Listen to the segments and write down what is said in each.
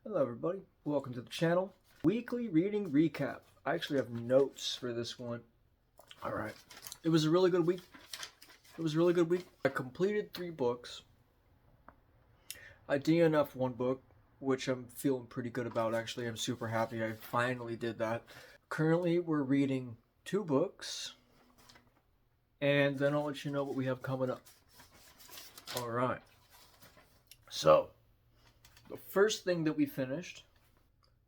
Hello everybody, welcome to the channel. Weekly reading recap. I actually have notes for this one. Alright, it was a really good week. I completed 3 books. I DNF'd 1 book, which I'm feeling pretty good about actually. I'm super happy I finally did that. Currently we're reading 2 books, and then I'll let you know what we have coming up. Alright, so the first thing that we finished,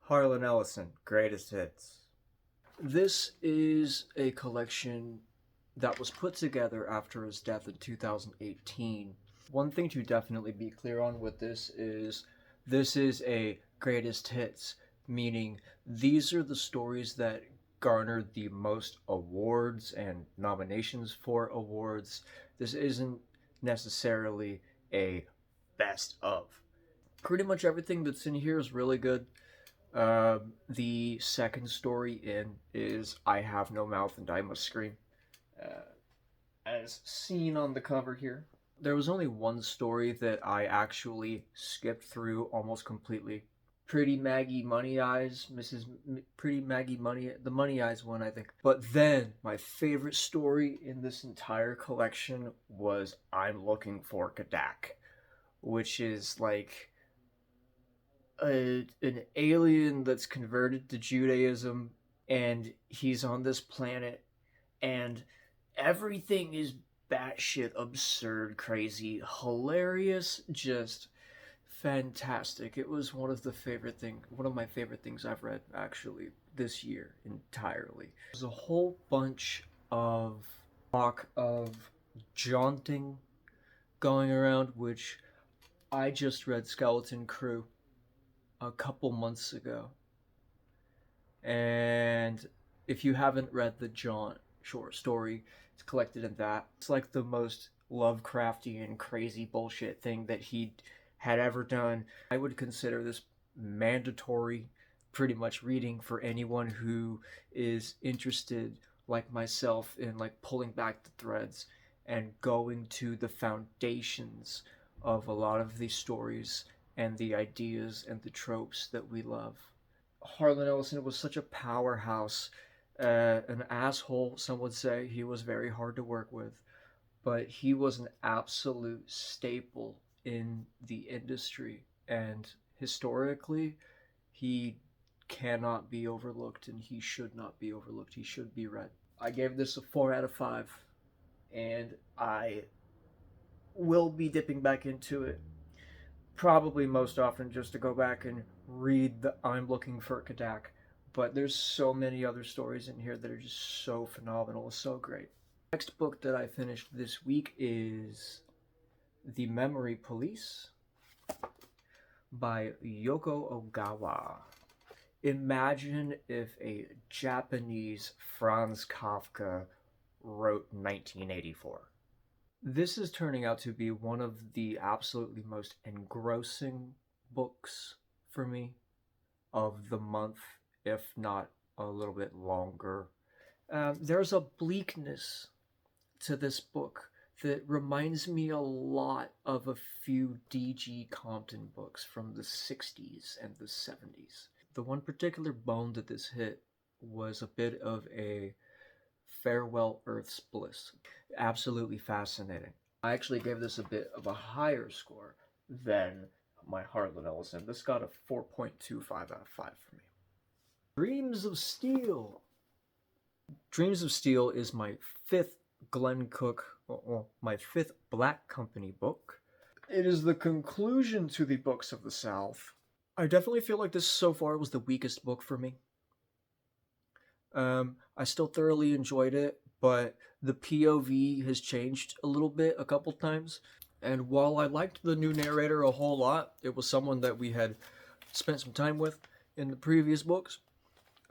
Harlan Ellison, Greatest Hits. This is a collection that was put together after his death in 2018. One thing to definitely be clear on with this is a greatest hits, meaning these are the stories that garnered the most awards and nominations for awards. This isn't necessarily a best of. Pretty much everything that's in here is really good. The second story in is I Have No Mouth and I Must Scream, as seen on the cover here. There was only one story that I actually skipped through almost completely. Pretty Maggie Money Eyes, Pretty Maggie Money, the Money Eyes one, I think. But then my favorite story in this entire collection was I'm Looking for Kadak, which is like an alien that's converted to Judaism, and he's on this planet, and everything is batshit absurd, crazy, hilarious, just fantastic. It was one of my favorite things I've read actually this year entirely. There's a whole bunch of talk of jaunting going around, which I just read Skeleton Crew a couple months ago, and if you haven't read the Jaunt short story, it's collected in that. It's like the most Lovecraftian crazy bullshit thing that he had ever done. I would consider this mandatory pretty much reading for anyone who is interested like myself in like pulling back the threads and going to the foundations of a lot of these stories and the ideas and the tropes that we love. Harlan Ellison was such a powerhouse, an asshole, some would say. He was very hard to work with, but he was an absolute staple in the industry, and historically, he cannot be overlooked, and he should not be overlooked. He should be read. I gave this a 4 out of 5, and I will be dipping back into it probably most often just to go back and read the I'm Looking for Kadak. But there's so many other stories in here that are just so phenomenal, so great. Next book that I finished this week is The Memory Police by Yoko Ogawa. Imagine if a Japanese Franz Kafka wrote 1984. This is turning out to be one of the absolutely most engrossing books for me of the month, if not a little bit longer. There's a bleakness to this book that reminds me a lot of a few D.G. Compton books from the 60s and the 70s. The one particular bone that this hit was a bit of a Farewell Earth's Bliss. Absolutely fascinating. I actually gave this a bit of a higher score than my Harlan Ellison. This got a 4.25 out of 5 for me. Dreams of Steel. Dreams of Steel is my 5th Glen Cook, my 5th Black Company book. It is the conclusion to the Books of the South. I definitely feel like this so far was the weakest book for me. I still thoroughly enjoyed it, but the POV has changed a little bit a couple times. And while I liked the new narrator a whole lot, it was someone that we had spent some time with in the previous books.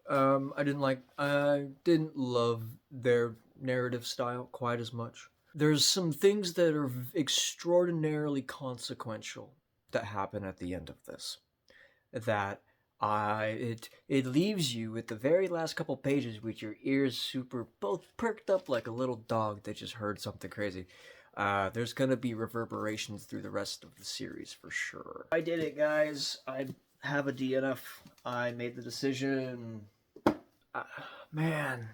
I didn't love their narrative style quite as much. There's some things that are extraordinarily consequential that happen at the end of this. That it leaves you at the very last couple pages with your ears both perked up like a little dog that just heard something crazy. There's gonna be reverberations through the rest of the series for sure. I did it, guys. I have a DNF. I made the decision. Man,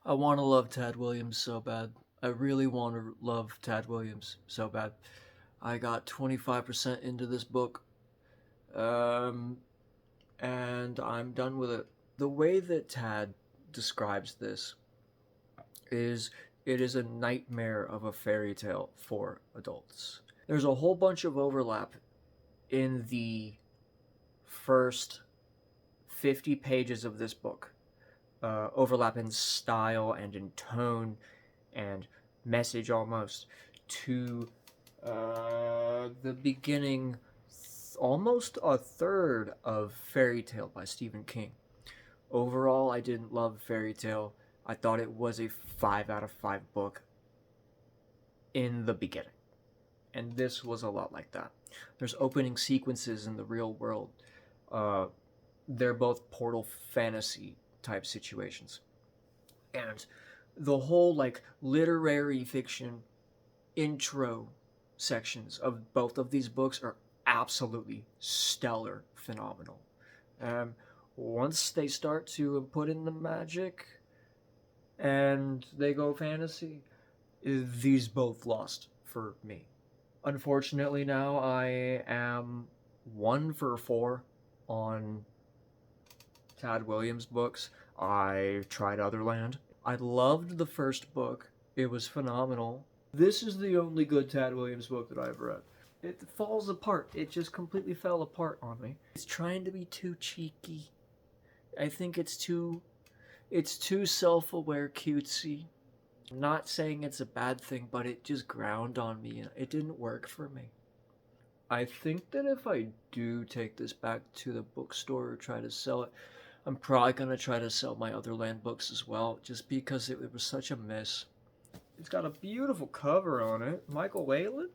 I want to love Tad Williams so bad. I really want to love Tad Williams so bad. I got 25% into this book, and I'm done with it. The way that Tad describes this is it is a nightmare of a fairy tale for adults. There's a whole bunch of overlap in the first 50 pages of this book. Overlap in style and in tone and message almost to the beginning, almost a third of Fairy Tale by Stephen King. Overall, I didn't love Fairy Tale. I thought it was a 5 out of 5 book in the beginning. And this was a lot like that. There's opening sequences in the real world. They're both portal fantasy type situations. And the whole like literary fiction intro sections of both of these books are absolutely stellar, phenomenal. Once they start to put in the magic and they go fantasy, these both lost for me. Unfortunately, now I am 1 for 4 on Tad Williams books. I tried Otherland. I loved the first book. It was phenomenal. This is the only good Tad Williams book that I've read. It falls apart. It just completely fell apart on me. It's trying to be too cheeky. I think it's too self-aware cutesy. I'm not saying it's a bad thing, but it just ground on me. It didn't work for me. I think that if I do take this back to the bookstore or try to sell it, I'm probably going to try to sell my Otherland books as well, just because it was such a miss. It's got a beautiful cover on it. Michael Whalen?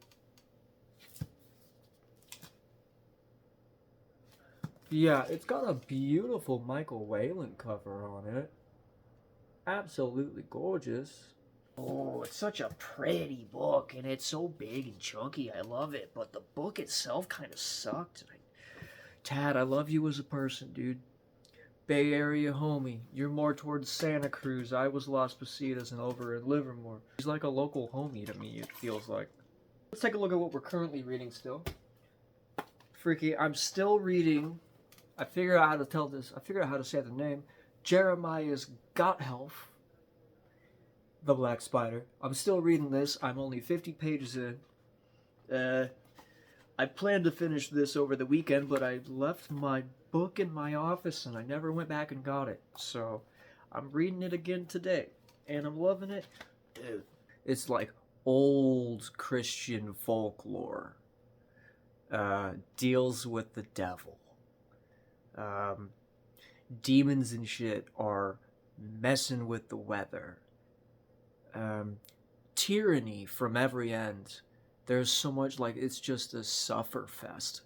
Yeah, it's got a beautiful Michael Whalen cover on it. Absolutely gorgeous. Oh, it's such a pretty book, and it's so big and chunky. I love it, but the book itself kind of sucked. Tad, I love you as a person, dude. Bay Area homie. You're more towards Santa Cruz. I was Las Positas and over in Livermore. He's like a local homie to me, it feels like. Let's take a look at what we're currently reading still. Freaky, I'm still reading. I figured out how to tell this. I figured out how to say the name. Jeremias Gotthelf, The Black Spider. I'm still reading this. I'm only 50 pages in. I planned to finish this over the weekend, but I left my book in my office and I never went back and got it. So I'm reading it again today and I'm loving it. Dude, it's like old Christian folklore. Deals with the devil. Demons and shit are messing with the weather. Tyranny from every end. There's so much, like, it's just a sufferfest.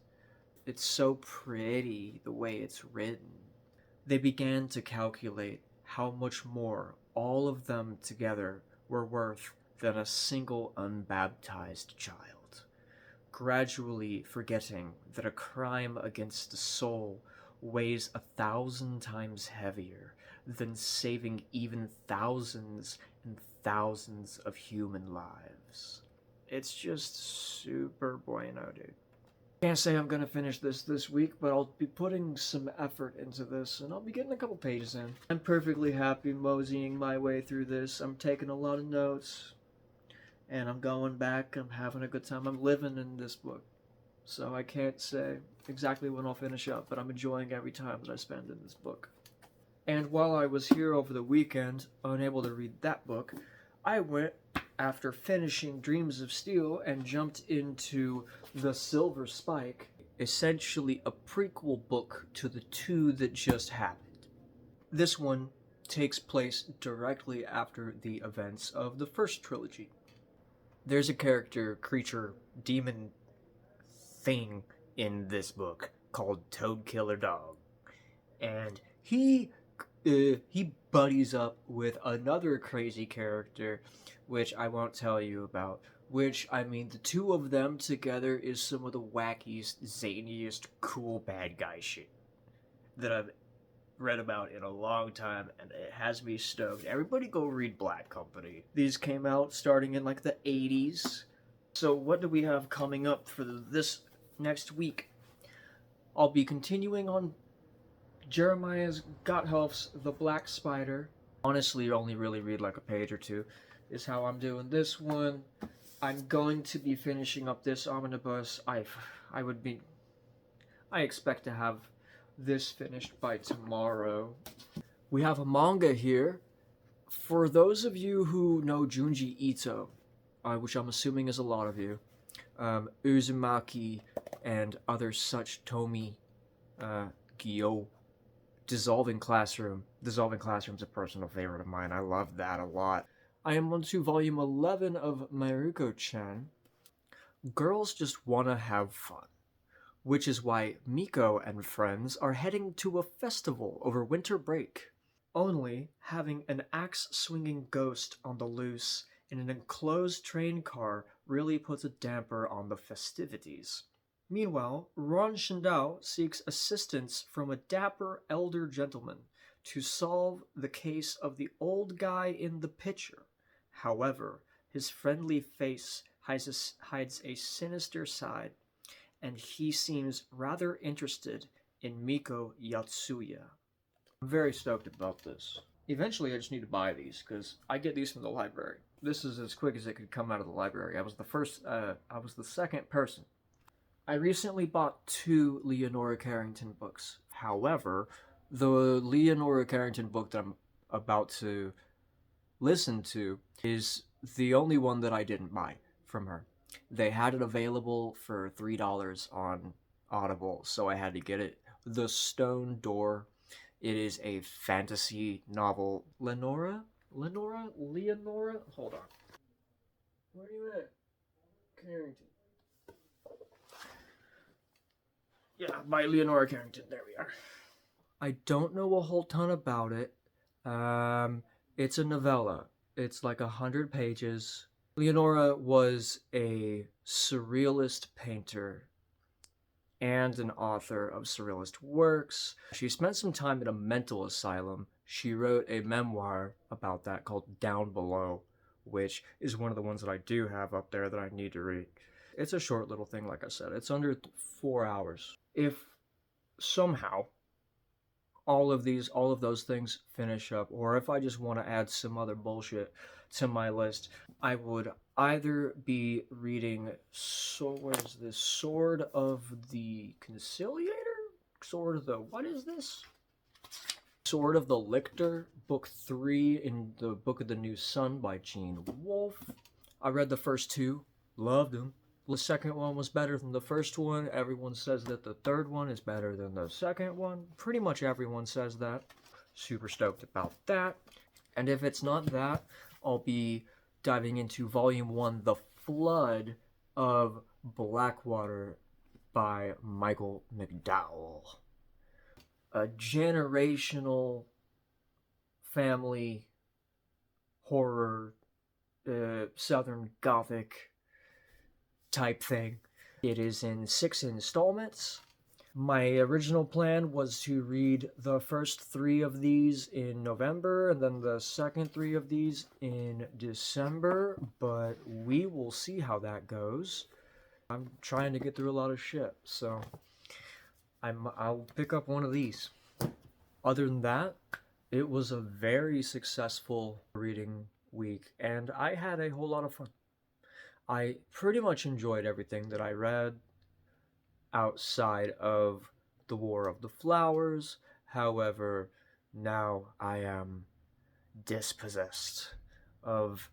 It's so pretty the way it's written. They began to calculate how much more all of them together were worth than a single unbaptized child, gradually forgetting that a crime against the soul weighs 1,000 times heavier than saving even thousands and thousands of human lives. It's just super bueno, dude. Can't say I'm gonna finish this week, but I'll be putting some effort into this, and I'll be getting a couple pages in. I'm perfectly happy moseying my way through this. I'm taking a lot of notes, and I'm going back. I'm having a good time. I'm living in this book, so I can't say exactly when I'll finish up, but I'm enjoying every time that I spend in this book. And while I was here over the weekend, unable to read that book, I went, after finishing Dreams of Steel, and jumped into The Silver Spike, essentially a prequel book to the 2 that just happened. This one takes place directly after the events of the first trilogy. There's a character, creature, demon thing in this book called Toadkiller Dog, and he buddies up with another crazy character, which I won't tell you about, which, I mean, the two of them together is some of the wackiest, zaniest, cool bad guy shit that I've read about in a long time, and it has me stoked. Everybody go read Black Company. These came out starting in like the 80s. So what do we have coming up for this next week? I'll be continuing on Jeremias Gotthelf's The Black Spider. Honestly, only really read like a page or two is how I'm doing this one. I'm going to be finishing up this omnibus. I expect to have this finished by tomorrow. We have a manga here. For those of you who know Junji Ito, which I'm assuming is a lot of you, Uzumaki and other such Tomi Gyo. Dissolving Classroom. Dissolving Classroom's a personal favorite of mine. I love that a lot. I am on to volume 11 of Mieruko-chan. Girls just wanna have fun, which is why Miko and friends are heading to a festival over winter break. Only having an axe-swinging ghost on the loose in an enclosed train car really puts a damper on the festivities. Meanwhile, Ron Shindao seeks assistance from a dapper elder gentleman to solve the case of the old guy in the picture. However, his friendly face hides a sinister side, and he seems rather interested in Miko Yatsuya. I'm very stoked about this. Eventually, I just need to buy these, because I get these from the library. This is as quick as it could come out of the library. I was the second person. I recently bought 2 Leonora Carrington books. However, the Leonora Carrington book that I'm about to listen to is the only one that I didn't buy from her. They had it available for $3 on Audible, so I had to get it. The Stone Door. It is a fantasy novel. Leonora? Hold on. Where are you at? Carrington. Yeah, by Leonora Carrington. There we are. I don't know a whole ton about it. It's a novella. It's like 100 pages. Leonora was a surrealist painter and an author of surrealist works. She spent some time in a mental asylum. She wrote a memoir about that called Down Below, which is one of the ones that I do have up there that I need to read. It's a short little thing, like I said. It's under 4 hours. If somehow all of those things finish up, or if I just want to add some other bullshit to my list, I would either be reading what is this? Sword of the Conciliator? Sword of the... what is this? Sword of the Lictor, book 3 in the Book of the New Sun by Gene Wolfe. I read the first 2, loved them. The second one was better than the first one. Everyone says that the third one is better than the second one. Pretty much everyone says that. Super stoked about that. And if it's not that, I'll be diving into Volume 1, The Flood of Blackwater by Michael McDowell. A generational family horror, Southern Gothic type thing. It is in 6 installments. My original plan was to read the first 3 of these in November and then the second 3 of these in December, but we will see how that goes. I'm trying to get through a lot of shit, so I'll pick up one of these. Other than that, it was a very successful reading week, and I had a whole lot of fun. I pretty much enjoyed everything that I read outside of The War of the Flowers. However, now I am dispossessed of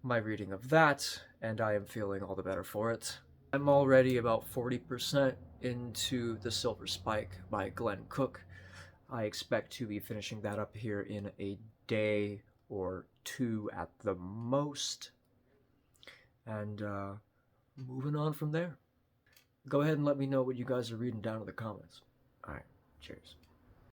my reading of that, and I am feeling all the better for it. I'm already about 40% into The Silver Spike by Glen Cook. I expect to be finishing that up here in a day or 2 at the most. And moving on from there. Go ahead and let me know what you guys are reading down in the comments. Alright, cheers.